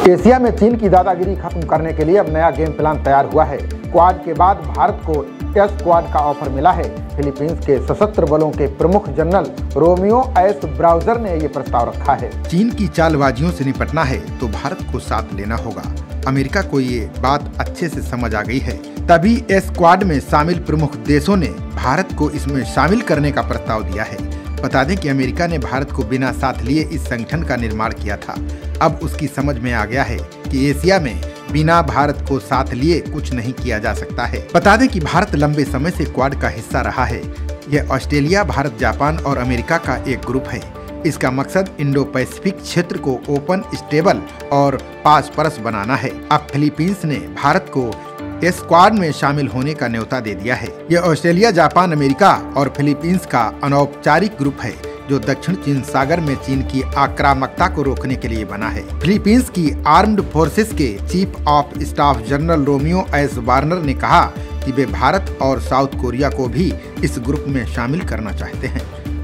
Asia में चीन की दादागिरी खत्म करने के लिए अब नया गेम प्लान तैयार हुआ है। क्वाड के बाद भारत को एस क्वाड का ऑफर मिला है। फिलीपींस के सशस्त्र बलों के प्रमुख जनरल रोमियो एस ब्राउजर ने ये प्रस्ताव रखा है। चीन की चालबाजियों से निपटना है तो भारत को साथ लेना होगा। अमेरिका को ये बात अच्छे से समझ आ गई है, तभी एस क्वाड में शामिल प्रमुख देशों ने भारत को इसमें शामिल करने का प्रस्ताव दिया है। बता दें कि अमेरिका ने भारत को बिना साथ लिए इस संगठन का निर्माण किया था। अब उसकी समझ में आ गया है कि एशिया में बिना भारत को साथ लिए कुछ नहीं किया जा सकता है। बता दें कि भारत लंबे समय से क्वाड का हिस्सा रहा है। यह ऑस्ट्रेलिया, भारत, जापान और अमेरिका का एक ग्रुप है। इसका मकसद इंडो पैसिफिक क्षेत्र को ओपन, स्टेबल और पारस्परस बनाना है। अब फिलीपींस ने भारत को इस क्वाड में शामिल होने का न्योता दे दिया है। यह ऑस्ट्रेलिया, जापान, अमेरिका और फिलीपींस का अनौपचारिक ग्रुप है जो दक्षिण चीन सागर में चीन की आक्रामकता को रोकने के लिए बना है। फिलीपींस की आर्म्ड फोर्सेस के chief of staff general Romeo S Warner ने कहा कि वे भारत और साउथ कोरिया को भी इस ग्रुप में शामिल करना चाहते हैं।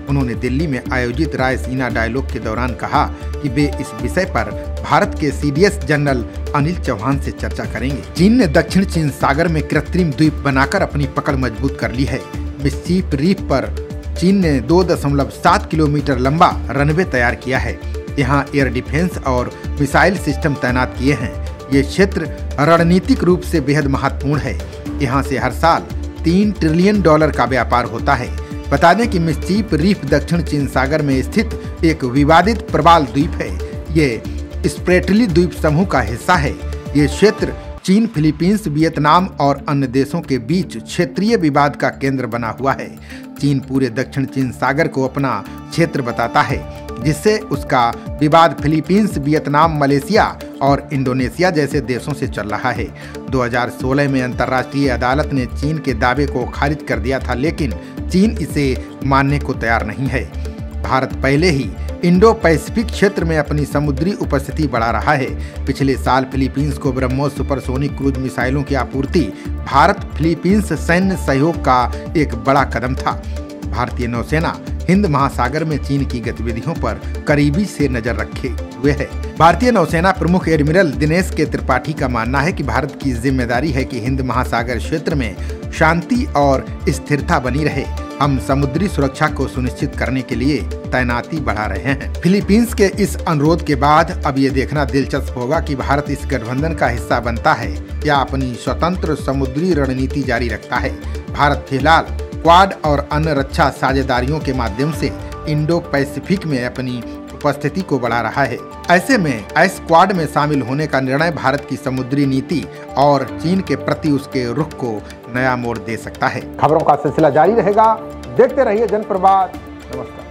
उन्होंने दिल्ली में आयोजित रायसीना डायलॉग के दौरान कहा कि वे इस विषय पर भारत के सीडीएस जनरल अनिल चौहान से चर्चा करेंगे। चीन ने दक्षिण चीन सागर में कृत्रिम द्वीप बनाकर अपनी पकड़ मजबूत कर ली है। मिस्चीफ रीफ पर चीन ने 2.7 किलोमीटर लंबा रनवे तैयार किया है। यहाँ एयर डिफेंस और मिसाइल सिस्टम तैनात किए हैं। ये क्षेत्र रणनीतिक रूप से बेहद महत्वपूर्ण है। यहाँ से हर साल $3 ट्रिलियन का व्यापार होता है। बता दें कि मिस्चीफ रीफ दक्षिण चीन सागर में स्थित एक विवादित प्रवाल द्वीप है। ये स्प्रेटली द्वीप समूह का हिस्सा है। ये क्षेत्र चीन, फिलीपींस, वियतनाम और अन्य देशों के बीच क्षेत्रीय विवाद का केंद्र बना हुआ है। चीन पूरे दक्षिण चीन सागर को अपना क्षेत्र बताता है, जिससे उसका विवाद फिलीपींस, वियतनाम, मलेशिया और इंडोनेशिया जैसे देशों से चल रहा है। 2016 में अंतर्राष्ट्रीय अदालत ने चीन के दावे को खारिज कर दिया था, लेकिन चीन इसे मानने को तैयार नहीं है। भारत पहले ही इंडो पैसिफिक क्षेत्र में अपनी समुद्री उपस्थिति बढ़ा रहा है। पिछले साल फिलीपींस को ब्रह्मोस सुपरसोनिक क्रूज मिसाइलों की आपूर्ति भारत फिलीपींस सैन्य सहयोग का एक बड़ा कदम था। भारतीय नौसेना हिंद महासागर में चीन की गतिविधियों पर करीबी से नजर रखे हुए है। भारतीय नौसेना प्रमुख एडमिरल दिनेश के त्रिपाठी का मानना है कि भारत की जिम्मेदारी है कि हिंद महासागर क्षेत्र में शांति और स्थिरता बनी रहे। हम समुद्री सुरक्षा को सुनिश्चित करने के लिए तैनाती बढ़ा रहे हैं। फिलीपींस के इस अनुरोध के बाद अब ये देखना दिलचस्प होगा कि भारत इस गठबंधन का हिस्सा बनता है या अपनी स्वतंत्र समुद्री रणनीति जारी रखता है। भारत फिलहाल क्वाड और अन्य रक्षा साझेदारियों के माध्यम से इंडो पैसिफिक में अपनी उपस्थिति को बढ़ा रहा है। ऐसे में एस क्वाड में शामिल होने का निर्णय भारत की समुद्री नीति और चीन के प्रति उसके रुख को नया मोड़ दे सकता है। खबरों का सिलसिला जारी रहेगा। देखते रहिए जनप्रवाद। नमस्कार।